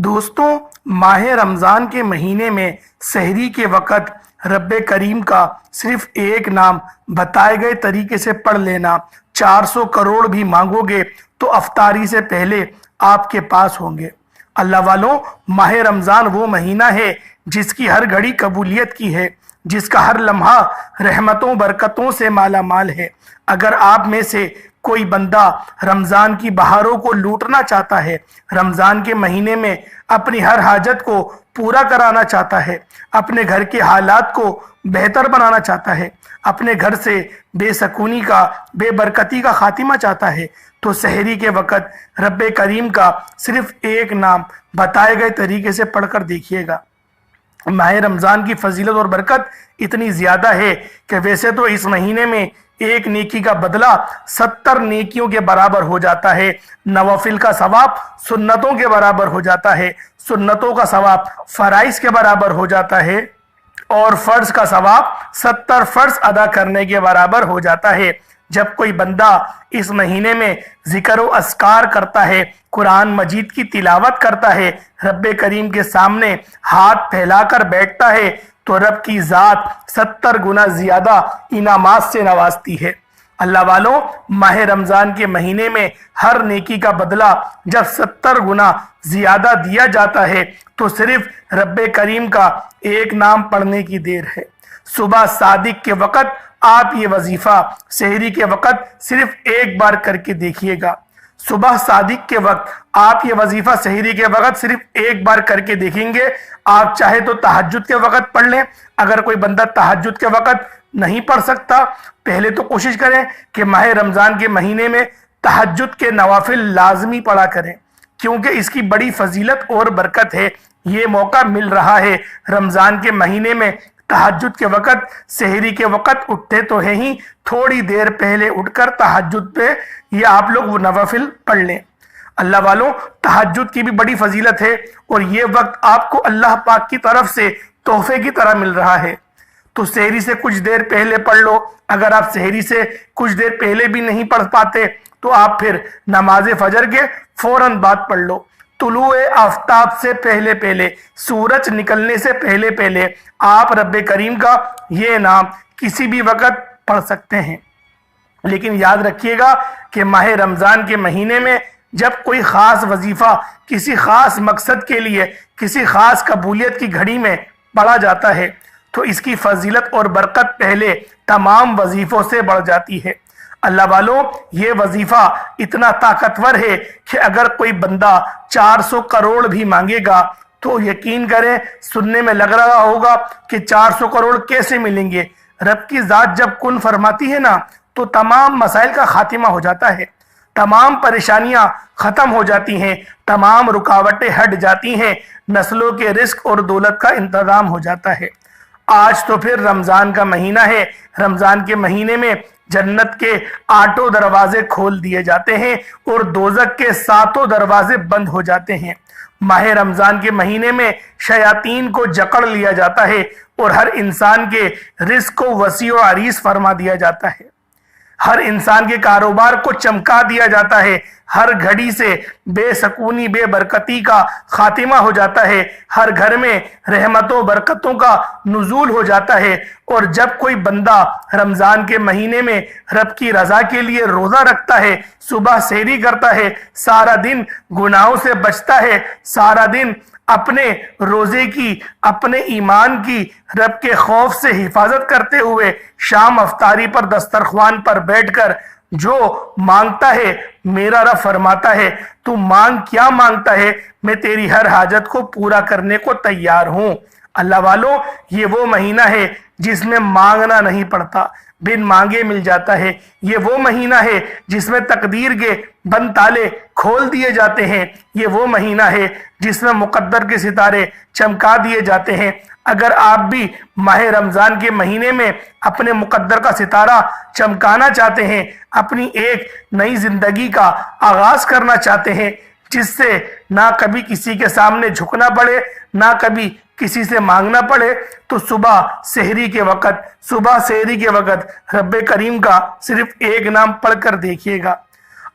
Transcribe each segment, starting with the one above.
दोस्तों, माह रमज़ान के महीने में सहरी के वक़्त रब्बे करीम का सिर्फ एक नाम बताए गए तरीके से पढ़ लेना, 400 करोड़ भी मांगोगे तो अफ्तारी से पहले आपके पास होंगे। अल्लाह वालों, माह रमज़ान वो महीना है जिसकी हर घड़ी कबूलियत की है, जिसका हर लम्हा रहमतों बरकतों से माला माल है। अगर आप में से कोई बंदा रमज़ान की बहारों को लूटना चाहता है, रमज़ान के महीने में अपनी हर हाजत को पूरा कराना चाहता है, अपने घर के हालात को बेहतर बनाना चाहता है, अपने घर से बेसकूनी का बेबरकती का खातिमा चाहता है, तो सहरी के वक़्त रब्बे करीम का सिर्फ एक नाम बताए गए तरीके से पढ़कर देखिएगा। माह रमज़ान की फजीलत और बरकत इतनी ज़्यादा है कि वैसे तो इस महीने में एक नेकी का बदला 70 नेकियों के बराबर हो जाता है। नवाफिल का सवाब सुन्नतों के बराबर हो जाता है, सुन्नतों का सवाब फराइज के बराबर हो जाता है और फर्ज का सवाब 70 फर्ज अदा करने के बराबर हो जाता है। जब कोई बंदा इस महीने में जिक्र व अस्कार करता है, कुरान मजीद की तिलावत करता है, रब्बे करीम के सामने हाथ फैलाकर बैठता है, तो रब की ज़ात 70 गुना ज्यादा इनामात से नवाजती है। अल्लाह वालों, माह रमज़ान के महीने में हर नेकी का बदला जब 70 गुना ज्यादा दिया जाता है, तो सिर्फ रब्बे करीम का एक नाम पढ़ने की देर है। सुबह सादिक के वक़्त आप ये वजीफा सहरी के वक़्त सिर्फ एक बार करके देखिएगा। सुबह सादिक के वक्त आप ये वजीफा सहरी के वक्त सिर्फ एक बार करके देखेंगे। आप चाहे तो तहज्जुद के वक्त पढ़ लें। अगर कोई बंदा तहज्जुद के वक्त नहीं पढ़ सकता, पहले तो कोशिश करें कि माह रमज़ान के महीने में तहज्जुद के नवाफिल लाजमी पढ़ा करें, क्योंकि इसकी बड़ी फजीलत और बरकत है। ये मौका मिल रहा है रमज़ान के महीने में तहज्जुद के वक़्त, सहरी के वक़्त उठते तो है ही, थोड़ी देर पहले उठकर तहज्जुद पे ये आप लोग वो नवाफिल पढ़ लें। अल्लाह वालों, तहज्जुद की भी बड़ी फजीलत है और ये वक्त आपको अल्लाह पाक की तरफ से तोहफे की तरह मिल रहा है। तो सहरी से कुछ देर पहले पढ़ लो। अगर आप सहरी से कुछ देर पहले भी नहीं पढ़ पाते तो आप फिर नमाज फजर के फौरन बाद पढ़ लो। तुलुए आफ्ताब से पहले पहले, सूरज निकलने से पहले पहले आप रब्बे करीम का ये नाम किसी भी वक़्त पढ़ सकते हैं। लेकिन याद रखिएगा कि माह रमज़ान के महीने में जब कोई ख़ास वजीफ़ा किसी ख़ास मकसद के लिए किसी ख़ास कबूलियत की घड़ी में पढ़ा जाता है, तो इसकी फजीलत और बरकत पहले तमाम वजीफ़ों से बढ़ जाती है। अल्लाह वालों, ये वजीफा इतना ताकतवर है कि अगर कोई बंदा 400 करोड़ भी मांगेगा तो यकीन करें, सुनने में लग रहा होगा कि 400 करोड़ कैसे मिलेंगे। रब की ज़ात जब कुन फरमाती है ना, तो तमाम मसाइल का खातिमा हो जाता है, तमाम परेशानियां ख़त्म हो जाती हैं, तमाम रुकावटें हट जाती हैं, नस्लों के रिस्क और दौलत का इंतज़ाम हो जाता है। आज तो फिर रमज़ान का महीना है। रमज़ान के महीने में जन्नत के 8 दरवाजे खोल दिए जाते हैं और दोज़ख के 7 दरवाजे बंद हो जाते हैं। माह रमज़ान के महीने में शयातीन को जकड़ लिया जाता है और हर इंसान के रिस्क को वसी व अरीस फरमा दिया जाता है। हर इंसान के कारोबार को चमका दिया जाता है। हर घड़ी से बेसकूनी बेबरकती का खातिमा हो जाता है। हर घर में रहमतों बरकतों का नुज़ूल हो जाता है। और जब कोई बंदा रमज़ान के महीने में रब की रज़ा के लिए रोज़ा रखता है, सुबह सहरी करता है, सारा दिन गुनाहों से बचता है, सारा दिन अपने रोजे की, अपने ईमान की, रब के खौफ से हिफाजत करते हुए शाम अफ्तारी पर दस्तरख्वान पर बैठकर जो मांगता है, मेरा रब फरमाता है, तू मांग क्या मांगता है, मैं तेरी हर हाजत को पूरा करने को तैयार हूं। अल्लाह वालों, ये वो महीना है जिसमें मांगना नहीं पड़ता, बिन मांगे मिल जाता है। ये वो महीना है जिसमें तकदीर के बंद ताले खोल दिए जाते हैं। ये वो महीना है जिसमें मुकद्दर के सितारे चमका दिए जाते हैं। अगर आप भी माह रमज़ान के महीने में अपने मुकद्दर का सितारा चमकाना चाहते हैं, अपनी एक नई जिंदगी का आगाज करना चाहते हैं, जिससे ना कभी किसी के सामने झुकना पड़े, ना कभी किसी से मांगना पड़े, तो सुबह सहरी के वक़्त रब्बे करीम का सिर्फ एक नाम पढ़कर देखिएगा।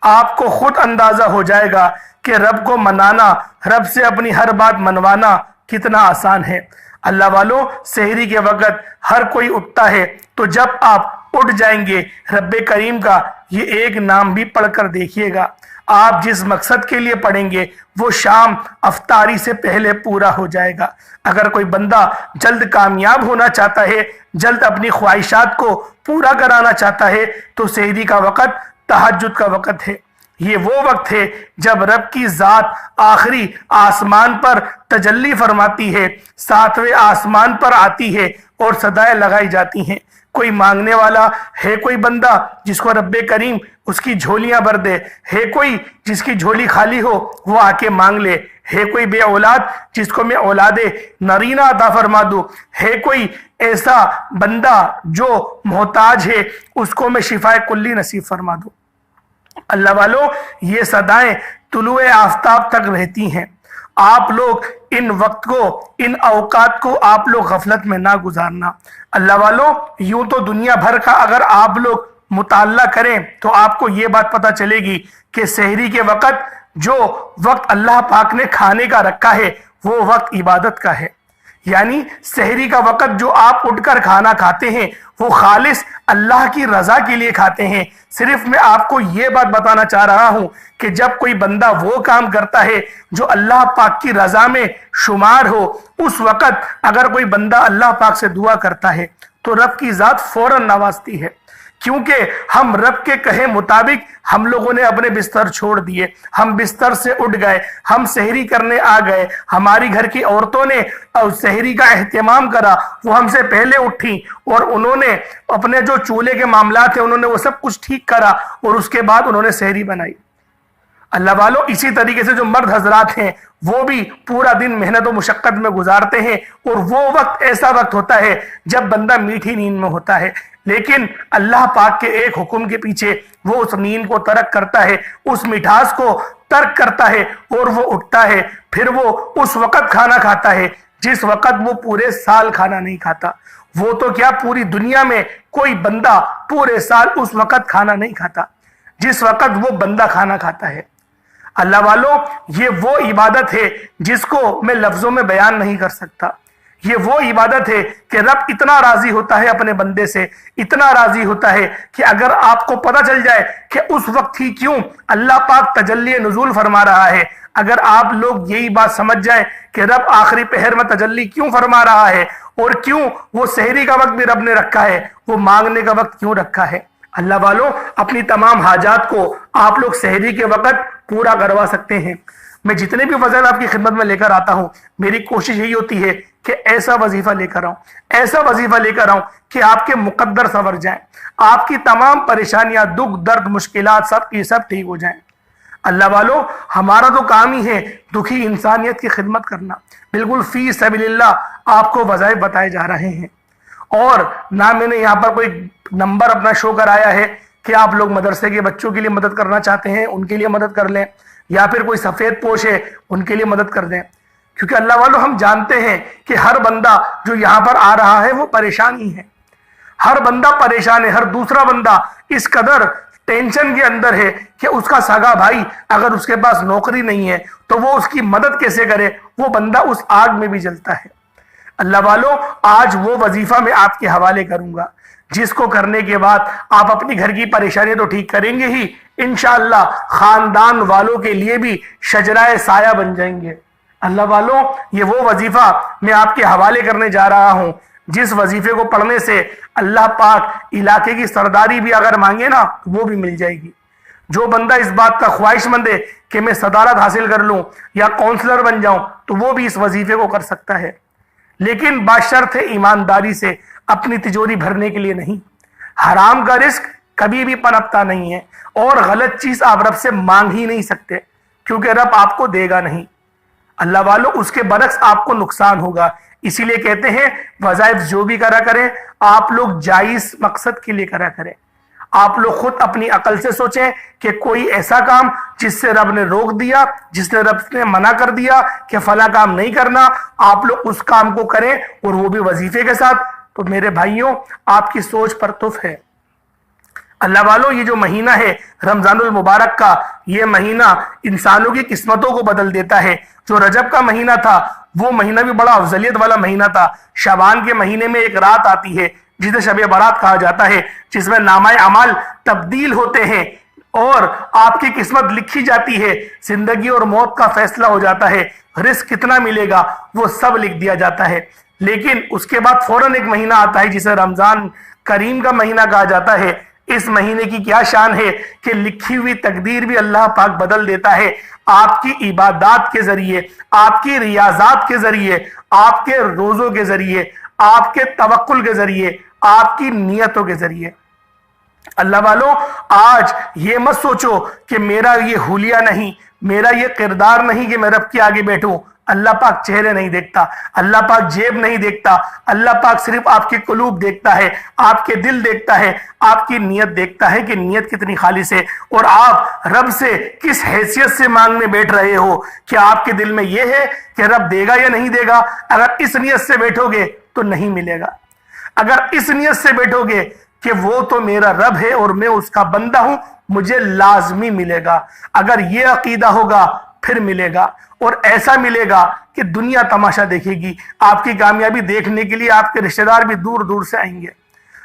आपको खुद अंदाजा हो जाएगा कि रब को मनाना, रब से अपनी हर बात मनवाना कितना आसान है। अल्लाह वालों, सहरी के वक़्त हर कोई उठता है, तो जब आप उठ जाएंगे रब्बे करीम का ये एक नाम भी पढ़कर देखिएगा। आप जिस मकसद के लिए पढ़ेंगे वो शाम अफ्तारी से पहले पूरा हो जाएगा। अगर कोई बंदा जल्द कामयाब होना चाहता है, जल्द अपनी ख्वाहिशात को पूरा कराना चाहता है, तो सहरी का वक़्त तहज्जुद का वक़्त है। ये वो वक्त है जब रब की जात आखिरी आसमान पर तजल्ली फरमाती है, सातवें आसमान पर आती है और सदाएं लगाई जाती हैं। कोई मांगने वाला है, कोई बंदा जिसको रब्बे करीम उसकी झोलियां भर दे, है कोई जिसकी झोली खाली हो वो आके मांग ले, है कोई बे औलाद जिसको मैं औलादे नरीना अता फरमा दूं, है कोई ऐसा बंदा जो मोहताज है उसको मैं शिफाए कुल्ली नसीब फरमा दूं। अल्लाह वालों, ये सदाएं तुलुए आफ्ताब तक रहती हैं। आप लोग इन वक्त को, इन औकात को आप लोग गफलत में ना गुजारना। अल्लाह वालों, यूं तो दुनिया भर का अगर आप लोग मुताल्ला करें तो आपको ये बात पता चलेगी कि सहरी के वक़्त जो वक्त अल्लाह पाक ने खाने का रखा है वो वक्त इबादत का है। यानी सहरी का वक़्त जो आप उठकर खाना खाते हैं वो खालिस अल्लाह की रजा के लिए खाते हैं। सिर्फ मैं आपको ये बात बताना चाह रहा हूं कि जब कोई बंदा वो काम करता है जो अल्लाह पाक की रजा में शुमार हो, उस वक़्त अगर कोई बंदा अल्लाह पाक से दुआ करता है तो रब की जात फौरन नवाजती है। क्योंकि हम रब के कहे मुताबिक हम लोगों ने अपने बिस्तर छोड़ दिए, हम बिस्तर से उठ गए, हम सहरी करने आ गए। हमारी घर की औरतों ने सहरी का एहतमाम करा, वो हमसे पहले उठी और उन्होंने अपने जो चूल्हे के मामला थे उन्होंने वो सब कुछ ठीक करा और उसके बाद उन्होंने सहरी बनाई। अल्लाह वालों, इसी तरीके से जो मर्द हजरात हैं वो भी पूरा दिन मेहनत और मुशक्कत में गुजारते हैं और वो वक्त ऐसा वक्त होता है जब बंदा मीठी नींद में होता है, लेकिन अल्लाह पाक के एक हुक्म के पीछे वो उस नींद को तर्क करता है, उस मिठास को तर्क करता है और वो उठता है। फिर वो उस वक्त खाना खाता है जिस वक्त वो पूरे साल खाना नहीं खाता। वो तो क्या, पूरी दुनिया में कोई बंदा पूरे साल उस वक्त खाना नहीं खाता जिस वक्त वो बंदा खाना खाता है। अल्लाह वालों, ये वो इबादत है जिसको मैं लफ्जों में बयान नहीं कर सकता। ये वो इबादत है कि रब इतना राजी होता है अपने बंदे से, इतना राजी होता है कि अगर आपको पता चल जाए कि उस वक्त ही क्यों अल्लाह पाक तजल्ली नुज़ूल फरमा रहा है, अगर आप लोग यही बात समझ जाए कि रब आखिरी पहर में तजल्ली क्यों फरमा रहा है और क्यों वो सहरी का वक्त भी रब ने रखा है, वो मांगने का वक्त क्यों रखा है। अल्लाह वालों, अपनी तमाम हाजात को आप लोग सहरी के वक्त पूरा करवा सकते हैं। मैं जितने भी वज़न आपकी खिदमत में लेकर आता हूं, मेरी कोशिश यही होती है कि ऐसा वजीफा लेकर आऊं, ऐसा वजीफा लेकर आऊं कि आपके मुकद्दर संवर जाएं, आपकी तमाम परेशानियां, दुख दर्द, मुश्किलात सब की सब ठीक हो जाएं। अल्लाह वालों, हमारा तो काम ही है दुखी इंसानियत की खिदमत करना। बिल्कुल फी सबिलिल्लाह आपको वज़ाइफ बताए जा रहे हैं और ना मैंने यहाँ पर कोई नंबर अपना शो कराया है कि आप लोग मदरसे के बच्चों के लिए मदद करना चाहते हैं उनके लिए मदद कर लें, या फिर कोई सफेद पोश है उनके लिए मदद कर दें। क्योंकि अल्लाह वालों, हम जानते हैं कि हर बंदा जो यहाँ पर आ रहा है वो परेशान ही है, हर बंदा परेशान है। हर दूसरा बंदा इस कदर टेंशन के अंदर है कि उसका सगा भाई अगर उसके पास नौकरी नहीं है तो वो उसकी मदद कैसे करे, वो बंदा उस आग में भी जलता है। अल्लाह वालों, आज वो वजीफा मैं आपके हवाले करूंगा जिसको करने के बाद आप अपनी घर की परेशानी तो ठीक करेंगे ही, इंशाअल्लाह खानदान वालों के लिए भी शजराए साया बन जाएंगे। अल्लाह वालों, ये वो वजीफा मैं आपके हवाले करने जा रहा हूं जिस वजीफे को पढ़ने से अल्लाह पाक इलाके की सरदारी भी अगर मांगे ना तो वो भी मिल जाएगी। जो बंदा इस बात का ख्वाहिशमंद है कि मैं सदारत हासिल कर लूं या काउंसलर बन जाऊं तो वो भी इस वजीफे को कर सकता है, लेकिन बाशर्त है ईमानदारी से, अपनी तिजोरी भरने के लिए नहीं। हराम का रिस्क कभी भी पनपता नहीं है और गलत चीज आप रब से मांग ही नहीं सकते क्योंकि रब आपको देगा नहीं। अल्लाह वालों, उसके बरक्स आपको नुकसान होगा। इसीलिए कहते हैं वज़ाइफ जो भी करा करें आप लोग जायज मकसद के लिए करा करें। आप लोग खुद अपनी अकल से सोचें कि कोई ऐसा काम जिससे रब ने रोक दिया, जिसने रब ने मना कर दिया कि फला काम नहीं करना, आप लोग उस काम को करें और वो भी वजीफे के साथ। तो मेरे भाइयों, आपकी सोच पर तुफ है। अल्लाह वालों, ये जो महीना है रमजानुल मुबारक का, ये महीना इंसानों की किस्मतों को बदल देता है। जो रजब का महीना था वो महीना भी बड़ा अफजलियत वाला महीना था। शाबान के महीने में एक रात आती है जिसे शब बारात कहा जाता है, जिसमें नामाए अमाल तब्दील होते हैं और आपकी किस्मत लिखी जाती है। जिंदगी और मौत का फैसला हो जाता है, रिस्क कितना मिलेगा वो सब लिख दिया जाता है। लेकिन उसके बाद फौरन एक महीना आता है जिसे रमजान करीम का महीना कहा जाता है। इस महीने की क्या शान है कि लिखी हुई तकदीर भी अल्लाह पाक बदल देता है। आपकी इबादत के जरिए, आपकी रियाजात के जरिए, आपके रोजों के जरिए, आपके तवक्कुल के जरिए, आपकी नियतों के जरिए। अल्लाह वालों, आज ये मत सोचो कि मेरा ये हुलिया नहीं, मेरा ये किरदार नहीं कि मैं रब के आगे बैठूं। अल्लाह पाक चेहरे नहीं देखता, अल्लाह पाक जेब नहीं देखता, अल्लाह पाक सिर्फ आपके कुलूब देखता है, आपके दिल देखता है, आपकी नियत देखता है कि नियत कितनी खालिस है और आप रब से किस हैसियत से मांगने बैठ रहे हो। क्या आपके दिल में यह है कि रब देगा या नहीं देगा? अगर इस नियत से बैठोगे तो नहीं मिलेगा। अगर इस नियत से बैठोगे कि वो तो मेरा रब है और मैं उसका बंदा हूं, मुझे लाजमी मिलेगा, अगर ये अकीदा होगा फिर मिलेगा। और ऐसा मिलेगा कि दुनिया तमाशा देखेगी। आपकी कामयाबी देखने के लिए आपके रिश्तेदार भी दूर दूर से आएंगे।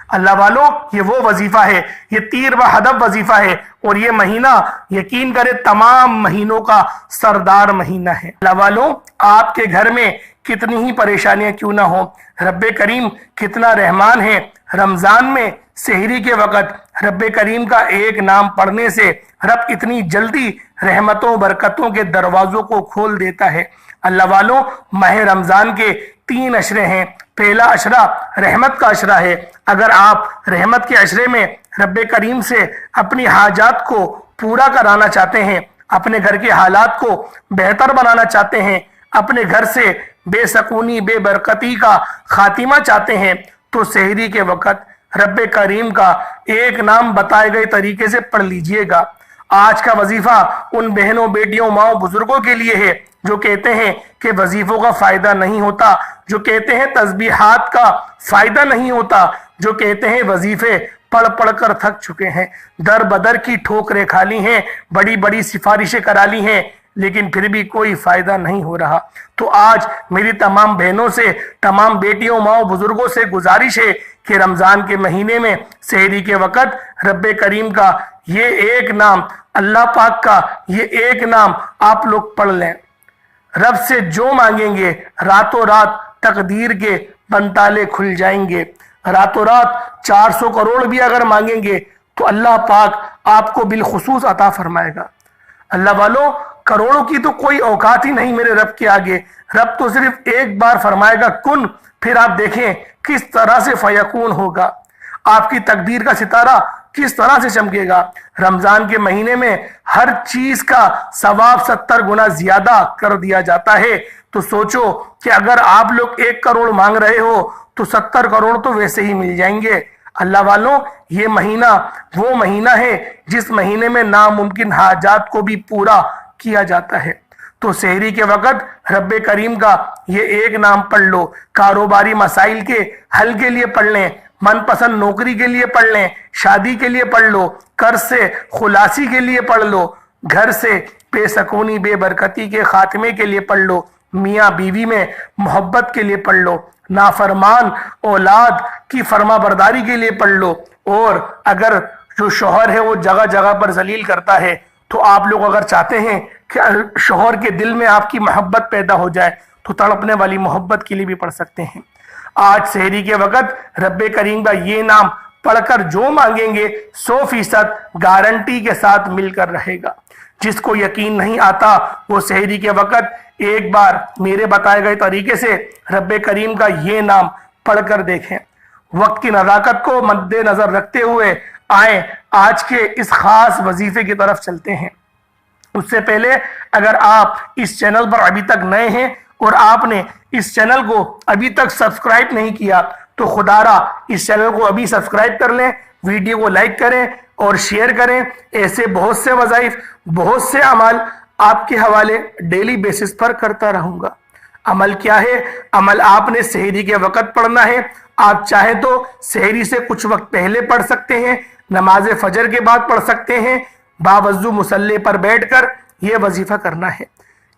अल्लाह वालों, ये वो वजीफा है, ये तीर व हदफ वजीफा है और ये महीना यकीन करे तमाम महीनों का सरदार महीना है। अल्लाह वालों, आपके घर में कितनी ही परेशानियां क्यों ना हो, रब्बे करीम कितना रहमान है। रमजान में सेहरी के वक़्त रब्बे करीम का एक नाम पढ़ने से रब इतनी जल्दी रहमतों बरकतों के दरवाजों को खोल देता है। अल्लाह वालों, माह रमजान के 3 अशरे हैं। पहला अशरा रहमत का अशरा है। अगर आप रहमत के अशरे में रब्बे करीम से अपनी हाजात को पूरा कराना चाहते हैं, अपने घर के हालात को बेहतर बनाना चाहते हैं, अपने घर से बेसकूनी बेबरकती का खातिमा चाहते हैं, तो सेहरी के वक़्त रब्बे करीम का एक नाम बताए गए तरीके से पढ़ लीजिएगा। आज का वजीफा उन बहनों, बेटियों, माओ, बुजुर्गों के लिए है जो कहते हैं कि वजीफों का फायदा नहीं होता, जो कहते हैं तस्बीहात का फायदा नहीं होता, जो कहते हैं वजीफे पढ़ पढ़ कर थक चुके हैं, दर बदर की ठोकरें खा ली हैं, बड़ी बड़ी सिफारिशें करा ली हैं, लेकिन फिर भी कोई फायदा नहीं हो रहा। तो आज मेरी तमाम बहनों से, तमाम बेटियों, माओ, बुजुर्गों से गुजारिश है कि रमजान के महीने में सेहरी के वक़्त रब्बे करीम का ये एक नाम, अल्लाह पाक का ये एक नाम आप लोग पढ़ लें। रब से जो मांगेंगे रातों रात तकदीर के पंताले खुल जाएंगे। रातों रात 400 करोड़ भी अगर मांगेंगे तो अल्लाह पाक आपको बिलखुसूस अता फरमाएगा। अल्लाह वालों, करोड़ों की तो कोई औकात ही नहीं मेरे रब के आगे। रब तो सिर्फ एक बार फरमाएगा कुन, फिर आप देखें किस तरह से फयकून होगा। आपकी तकदीर का सितारा किस तरह से चमकेगा। रमजान के महीने में हर चीज का सवाब 70 गुना ज्यादा कर दिया जाता है। तो सोचो कि अगर आप लोग 1 करोड़ मांग रहे हो तो 70 करोड़ तो वैसे ही मिल जाएंगे। अल्लाह वालों, ये महीना वो महीना है जिस महीने में नामुमकिन हाजात को भी पूरा किया जाता है। तो सेहरी के वक़्त रब्बे करीम का ये एक नाम पढ़ लो। कारोबारी मसाइल के हल के लिए पढ़ लें, मनपसंद नौकरी के लिए पढ़ लें, शादी के लिए पढ़ लो, कर्ज से खुलासी के लिए पढ़ लो, घर से बेसकूनी बेबरकती के खात्मे के लिए पढ़ लो, मियाँ बीवी में मोहब्बत के लिए पढ़ लो, नाफरमान औलाद की फर्मा बरदारी के लिए पढ़ लो। और अगर जो शौहर है वो जगह जगह पर जलील करता है तो आप लोग अगर चाहते हैं कि शौहर के दिल में आपकी मोहब्बत पैदा हो जाए तो तड़पने वाली मोहब्बत के लिए भी पढ़ सकते हैं। आज सेहरी के वक़्त रब्बे करीम का ये नाम पढ़कर जो मांगेंगे 100% गारंटी के साथ मिलकर रहेगा। जिसको यकीन नहीं आता वो सेहरी के वक़्त एक बार मेरे बताए गए तरीके से रब्बे करीम का ये नाम पढ़कर देखें। वक्त की नज़ाकत को मद्देनजर रखते हुए आए आज के इस खास वजीफे की तरफ चलते हैं। उससे पहले अगर आप इस चैनल पर अभी तक नए हैं और आपने इस चैनल को अभी तक सब्सक्राइब नहीं किया तो खुदारा इस चैनल को अभी सब्सक्राइब कर लें, वीडियो को लाइक करें और शेयर करें। ऐसे बहुत से वज़ाइफ, बहुत से अमल आपके हवाले डेली बेसिस पर करता रहूंगा। अमल क्या है? अमल आपने सेहरी के वक़्त पढ़ना है। आप चाहे तो सेहरी से कुछ वक्त पहले पढ़ सकते हैं, नमाज फजर के बाद पढ़ सकते हैं, बावजू मुसल्ले पर बैठकर यह वजीफा करना है।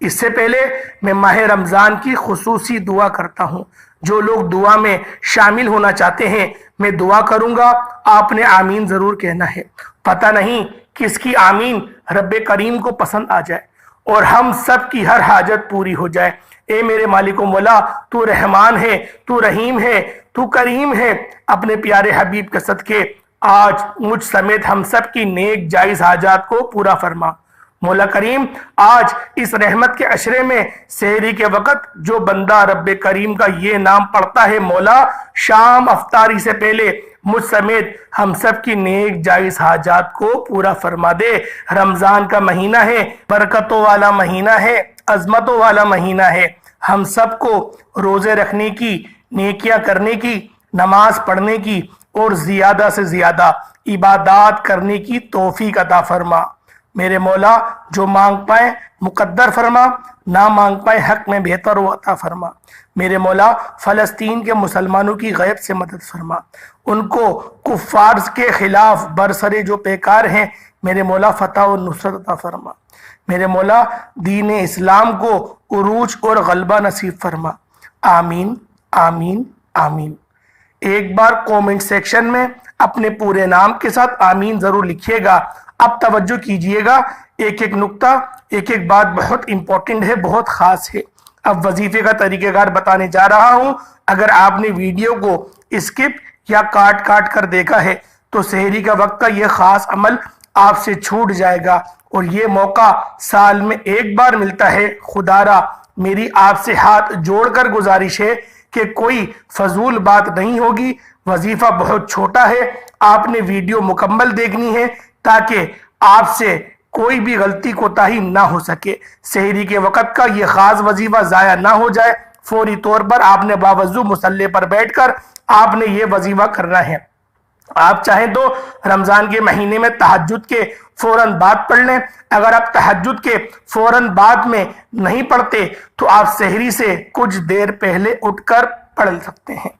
इससे पहले मैं माह रमज़ान की खुसूसी दुआ करता हूँ। जो लोग दुआ में शामिल होना चाहते हैं, मैं दुआ करूँगा, आपने आमीन ज़रूर कहना है। पता नहीं किसकी आमीन रब्बे करीम को पसंद आ जाए और हम सब की हर हाजत पूरी हो जाए। ए मेरे मालिक मौला, तू रहमान है, तू रहीम है, तू करीम है। अपने प्यारे हबीब के सदके आज मुझ समेत हम सब की नेक जायज़ हाजात को पूरा फरमा। मौला करीम, आज इस रहमत के अशरे में सहरी के वक़्त जो बंदा रब्बे करीम का ये नाम पढ़ता है, मौला शाम अफ्तारी से पहले मुझ समेत हम सब की नेक जायज़ हाजात को पूरा फरमा दे। रमज़ान का महीना है, बरकतों वाला महीना है, अजमतों वाला महीना है। हम सबको रोज़े रखने की, नेकियां करने की, नमाज पढ़ने की और ज़्यादा से ज़्यादा इबादत करने की तौफीक अता फरमा। मेरे मौला, जो मांग पाए मुकद्दर फरमा, ना मांग पाए हक में बेहतर हो अता फरमा। मेरे मौला, फ़लस्तीन के मुसलमानों की गैब से मदद फरमा। उनको कुफ़ार के खिलाफ बरसरे जो पेकार हैं, मेरे मौला फतह और नुसरत अता फरमा। मेरे मौला, दीन इस्लाम को उरूज और गलबा नसीब फरमा। आमीन आमीन आमीन। एक बार कमेंट सेक्शन में अपने पूरे नाम के साथ आमीन जरूर लिखिएगा। अब तवज्जो कीजिएगा, एक एक नुक्ता, एक एक बात बहुत इंपॉर्टेंट है, बहुत खास है। अब वजीफे का तरीक़ेकार बताने जा रहा हूं। अगर आपने वीडियो को स्किप या काट काट कर देखा है तो सहरी का वक्त का यह खास अमल आपसे छूट जाएगा और ये मौका साल में एक बार मिलता है। खुदारा मेरी आपसे हाथ जोड़कर गुजारिश है कि कोई फजूल बात नहीं होगी। वजीफा बहुत छोटा है, आपने वीडियो मुकम्मल देखनी है ताकि आपसे कोई भी गलती कोताही ना हो सके। सहरी के वक़्त का ये खास वजीफा ज़ाया ना हो जाए, फौरी तौर पर आपने बावजू मुसल्ले पर बैठकर आपने ये वजीफा करना है। आप चाहें तो रमज़ान के महीने में तहज्जुद के फौरन बाद पढ़ लें। अगर आप तहज्जुद के फौरन बाद में नहीं पढ़ते तो आप सहरी से कुछ देर पहले उठकर पढ़ सकते हैं,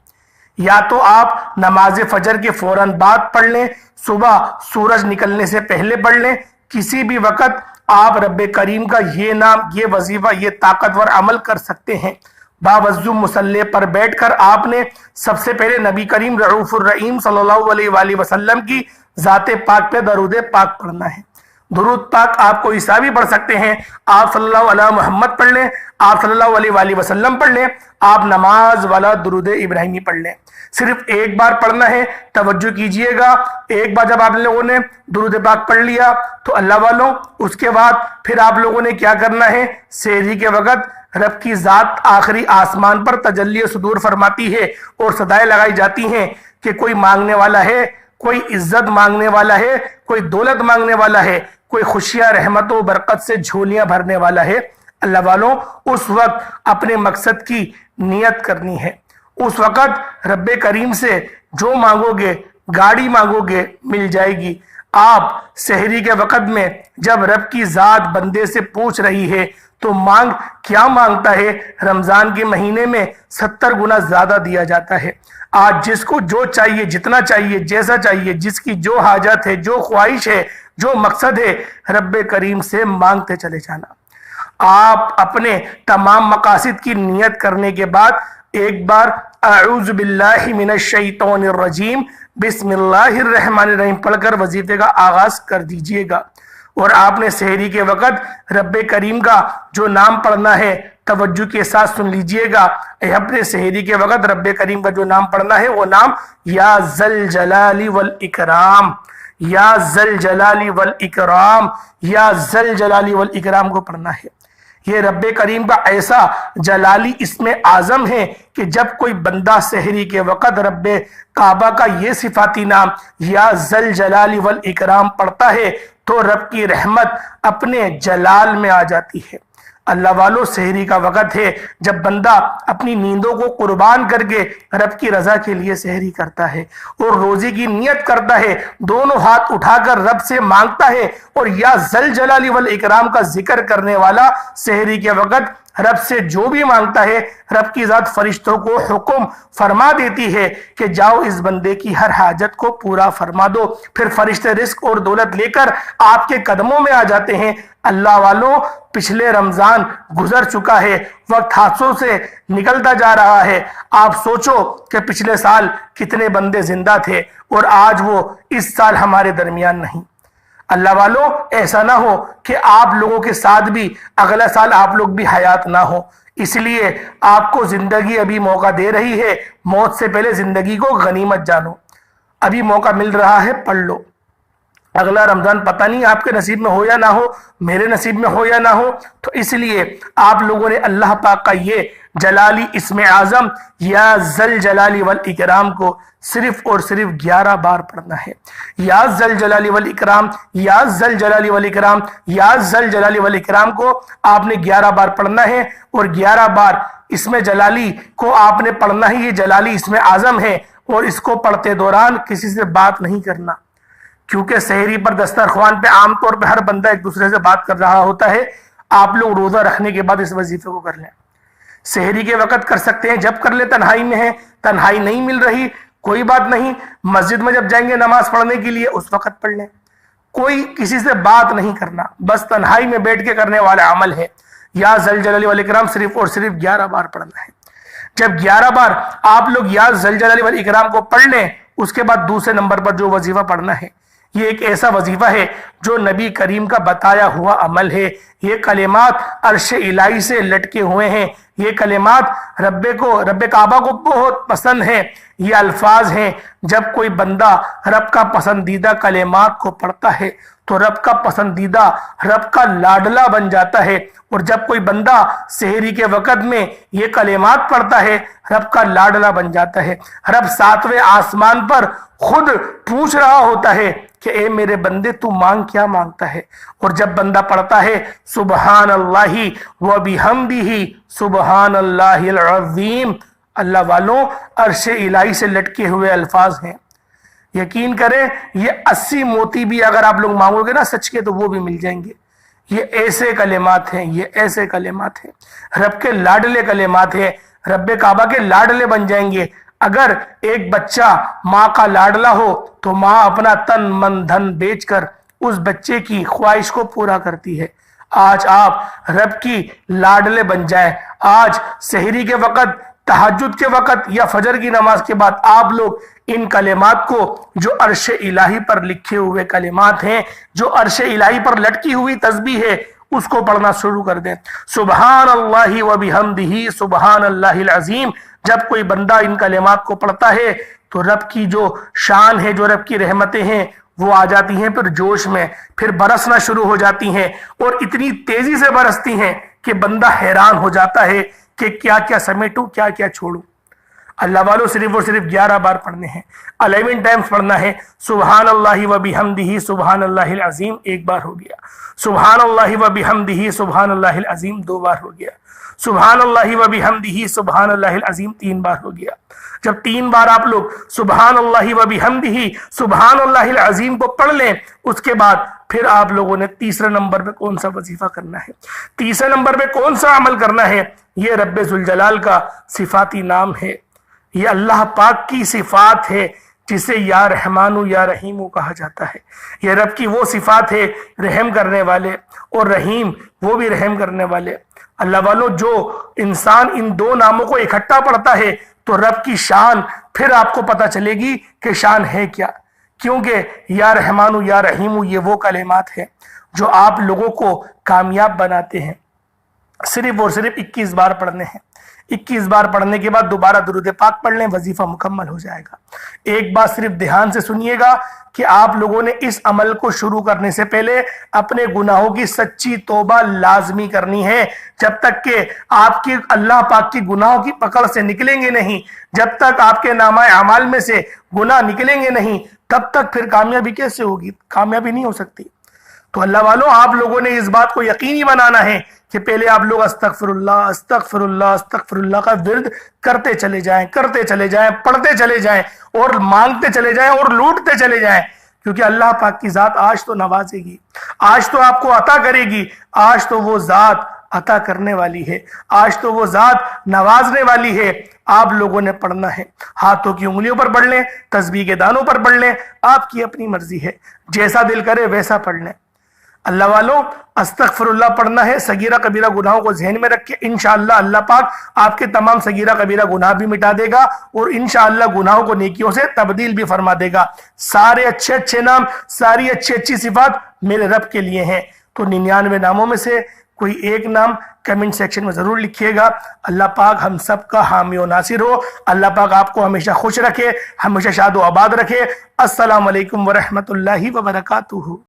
या तो आप नमाज फजर के फौरन बाद पढ़ लें, सुबह सूरज निकलने से पहले पढ़ लें। किसी भी वक़्त आप रब्बे करीम का ये नाम, ये वजीफा, ये ताकतवर अमल कर सकते हैं। बावजू मुसल्ले पर बैठकर आपने सबसे पहले नबी करीम रऊफुर रहीम सल्लल्लाहु अलैहि वसल्लम की ज़ाते पाक पे दरूद पाक पढ़ना है। दुरूद पाक आपको ईसा भी पढ़ सकते हैं, आप सल्लल्लाहु अलैहि मोहम्मद पढ़ लें, आप सल्लल्लाहु अलैहि वसल्लम पढ़ लें, आप नमाज वाला दुरूद इब्राहिमी पढ़ लें। सिर्फ एक बार पढ़ना है, तवज्जो कीजिएगा। एक बार जब आप लोगों ने दुरूद पाक पढ़ लिया तो अल्लाह वालों, उसके बाद फिर आप लोगों ने क्या करना है, सहरी के वक़्त रब की ज़ात आखिरी आसमान पर तजल्ली सुदूर फरमाती है और सदाएं लगाई जाती हैं कि कोई मांगने वाला है, कोई इज्जत मांगने वाला है, कोई दौलत मांगने वाला है, कोई खुशियां रहमत व बरकत से झोलियां भरने वाला है। अल्लाह वालों, उस वक्त अपने मकसद की नियत करनी है। उस वक्त रब्बे करीम से जो मांगोगे, गाड़ी मांगोगे, मिल जाएगी। आप सहरी के वक़्त में जब रब की ज़ात बंदे से पूछ रही है तो मांग क्या मांगता है, रमज़ान के महीने में 70 गुना ज़्यादा दिया जाता है। आज जिसको जो चाहिए, जितना चाहिए, जैसा चाहिए, जिसकी जो हाजत है, जो ख्वाहिश है, जो मकसद है, रब्बे करीम से मांगते चले जाना। आप अपने तमाम मकासिद की नियत करने के बाद एक बार अऊज़ु बिल्लाहि मिनश शैतानिर रजीम बिस्मिल्लाहिर रहमानिर रहीम पढ़कर वजीफे का आगाज कर दीजिएगा। और आपने सहरी के वक़्त रब्बे करीम का जो नाम पढ़ना है, तवज्जो के साथ सुन लीजिएगा। अपने सहरी के वक़्त रब्बे करीम का जो नाम पढ़ना है वो नाम या ज़ल जलाली वल इकराम, या ज़ल जलाली वल इकराम, या ज़ल जलाली वल इकराम को पढ़ना है। ये रब्बे करीम का ऐसा जलाली इसमें आजम है कि जब कोई बंदा सहरी के वक़्त रब्बे काबा का ये सिफाती नाम या ज़ल जलाली वल इकराम पढ़ता है तो रब की रहमत अपने जलाल में आ जाती है। अल्लाह वालों, सहरी का वक़्त है जब बंदा अपनी नींदों को कुर्बान करके रब की रजा के लिए सहरी करता है और रोज़ी की नियत करता है, दोनों हाथ उठाकर रब से मांगता है और या ज़ल जलाली वल इकराम का जिक्र करने वाला सहरी के वक़्त रब से जो भी मांगता है, रब की जात फरिश्तों को हुक्म फरमा देती है कि जाओ इस बंदे की हर हाजत को पूरा फरमा दो। फिर फरिश्ते रिस्क और दौलत लेकर आपके कदमों में आ जाते हैं। अल्लाह वालों, पिछले रमजान गुजर चुका है, वक्त हाथों से निकलता जा रहा है। आप सोचो कि पिछले साल कितने बंदे जिंदा थे और आज वो इस साल हमारे दरमियान नहीं। अल्लाह वालों, ऐसा ना हो कि आप लोगों के साथ भी अगला साल आप लोग भी हयात ना हो। इसलिए आपको जिंदगी अभी मौका दे रही है, मौत से पहले जिंदगी को गनीमत जानो। अभी मौका मिल रहा है, पढ़ लो। अगला रमजान पता नहीं आपके नसीब में हो या ना हो, मेरे नसीब में हो या ना हो। तो इसलिए आप लोगों ने अल्लाह पाक का ये जलाली इस्म आजम या जल जलाली वल इकराम को सिर्फ और सिर्फ 11 बार पढ़ना है। या जल जलाली वल इकराम, या जल जलाली वल इकराम, या जल जलाली वल इकराम को आपने 11 बार पढ़ना है। और 11 बार इसमें जलाली को आपने पढ़ना है। ये जलाली इसमें आजम है और इसको पढ़ते दौरान किसी से बात नहीं करना, क्योंकि सहरी पर दस्तरख्वान पे आमतौर पे हर बंदा एक दूसरे से बात कर रहा होता है। आप लोग रोजा रखने के बाद इस वजीफे को कर लें। सहरी के वक्त कर सकते हैं, जब कर ले तन्हाई में है, तन्हाई नहीं मिल रही कोई बात नहीं, मस्जिद में जब जाएंगे नमाज पढ़ने के लिए उस वक्त पढ़ लें। कोई किसी से बात नहीं करना, बस तन्हाई में बैठ के करने वाला अमल है। या जल जलाली वल इकराम सिर्फ और सिर्फ 11 बार पढ़ना है। जब 11 बार आप लोग या जल जलाली वल इकराम को पढ़ लें, उसके बाद दूसरे नंबर पर जो वजीफा पढ़ना है, ये एक ऐसा वजीफा है जो नबी करीम का बताया हुआ अमल है। ये कलिमात अर्श इलाही से लटके हुए हैं। ये कलिमात रब्बे काबा को बहुत पसंद है। ये अल्फाज हैं, जब कोई बंदा रब का पसंदीदा कलिमात को पढ़ता है तो रब का पसंदीदा, रब का लाडला बन जाता है। और जब कोई बंदा सहरी के वक़्त में ये कलिमात पढ़ता है, रब का लाडला बन जाता है। रब 7वें आसमान पर खुद पूछ रहा होता है कि ए मेरे बंदे, तू मांग क्या मांगता है। और जब बंदा पढ़ता है सुबहान अल्लाही व बिहम्दिही सुबहान अल्लाहिल अज़ीम, अल्लाह वालों, अर्श इलाही से लटके हुए अल्फाज हैं। यकीन करें, ये 80 मोती भी अगर आप लोग मांगोगे ना सच के, तो वो भी मिल जाएंगे। ये ऐसे कलेमात हैं, ये ऐसे कलेमात हैं, रब के लाडले कलेमात हैं। रब्बे काबा के लाडले बन जाएंगे। अगर एक बच्चा माँ का लाडला हो तो माँ अपना तन मन धन बेचकर उस बच्चे की ख्वाहिश को पूरा करती है। आज आप रब की लाडले बन जाए। आज सहरी के वक़्त, तहज्जुद के वक़्त या फजर की नमाज के बाद आप लोग इन कलेमात को, जो अर्श इलाही पर लिखे हुए कलेमात हैं, जो अर्श इलाही पर लटकी हुई तस्बीह है, उसको पढ़ना शुरू कर दें। सुबहान अल्लाहि व बिहम्दिही सुबहान अल्लाहिल अज़ीम। जब कोई बंदा इन कलेमात को पढ़ता है तो रब की जो शान है, जो रब की रहमतें हैं, वो आ जाती हैं फिर जोश में, फिर बरसना शुरू हो जाती हैं। और इतनी तेजी से बरसती हैं कि बंदा हैरान हो जाता है कि क्या क्या समेटूं, क्या क्या छोड़ूं। अल्लाह वालों, सिर्फ और सिर्फ 11 बार पढ़ने हैं। 11 टाइम्स पढ़ना है। सुबहान अल्लाहि व बिहम्दिही सुबहान अल्लाहिल अज़ीम 1 बार हो गया। सुबहान अल्लाहि व बिहम्दिही सुबहान अल्लाहिल अज़ीम 2 बार हो गया। सुबहान अल्लाहि व बिहम्दिही सुबहान अल्लाहिल अज़ीम 3 बार हो गया। जब 3 बार आप लोग सुबहान अल्लाहि व बिहम्दिही सुबहान अल्लाहिल अज़ीम को पढ़ लें, उसके बाद फिर आप लोगों ने तीसरे नंबर पे कौन सा वजीफा करना है, तीसरे नंबर पे कौन सा अमल करना है। ये रब्बे जुल जलाल का सिफाती नाम है। ये अल्लाह पाक की सिफात है जिसे या रहमानु या रहीमु कहा जाता है। ये रब की वो सिफात है, रहम करने वाले, और रहीम वो भी रहम करने वाले। अल्लाह वालों, जो इंसान इन 2 नामों को इकट्ठा पढ़ता है तो रब की शान फिर आपको पता चलेगी कि शान है क्या। क्योंकि या रहमानु या रहीमु ये वो कलेमात है जो आप लोगों को कामयाब बनाते हैं। सिर्फ और सिर्फ 21 बार पढ़ने हैं। 21 बार पढ़ने के बाद दोबारा दुरूद पाक पढ़ लें, वजीफा मुकम्मल हो जाएगा। एक बात सिर्फ ध्यान से सुनिएगा कि आप लोगों ने इस अमल को शुरू करने से पहले अपने गुनाहों की सच्ची तौबा लाजमी करनी है। जब तक कि आपकी अल्लाह पाक की गुनाहों की पकड़ से निकलेंगे नहीं, जब तक आपके नामाए अमाल में से गुनाह निकलेंगे नहीं, तब तक फिर कामयाबी कैसे होगी? कामयाबी नहीं हो सकती। तो अल्लाह वालों, आप लोगों ने इस बात को यकीनी बनाना है कि पहले आप लोग अस्तगफिरुल्लाह अस्तगफिरुल्लाह अस्तगफिरुल्लाह का विर्द करते चले जाएं, पढ़ते चले जाएं और मांगते चले जाएं और लूटते चले जाएं। क्योंकि अल्लाह पाक की जात आज तो नवाजेगी, आज तो आपको अता करेगी, आज तो वो जात अता करने वाली है। आज तो वो ज़ात नवाजने वाली है। आप लोगों ने पढ़ना है, हाथों की उंगलियों पर पढ़ लें, तस्बीह के दानों पर पढ़ लें, आपकी अपनी मर्जी है, जैसा दिल करे वैसा पढ़ लें। अल्लाह वालों, अस्तगफिरुल्लाह पढ़ना है, सगीरा कबीरा गुनाहों को ज़हन में रख के इंशाअल्लाह अल्लाह पाक आपके तमाम सगीरा कबीरा गुनाह भी मिटा देगा और इंशाअल्लाह गुनाहों को नेकियों से तब्दील भी फरमा देगा। सारे अच्छे अच्छे नाम, सारी अच्छी अच्छी सिफात मेरे रब के लिए हैं। तो 99 नामों में से कोई एक नाम कमेंट सेक्शन में जरूर लिखिएगा। अल्लाह पाक हम सब का हामी और नासिर हो। अल्लाह पाक आपको हमेशा खुश रखे, हमेशा शाद व आबाद रखे। अस्सलाम वालेकुम व रहमतुल्लाहि व बरकातुहू।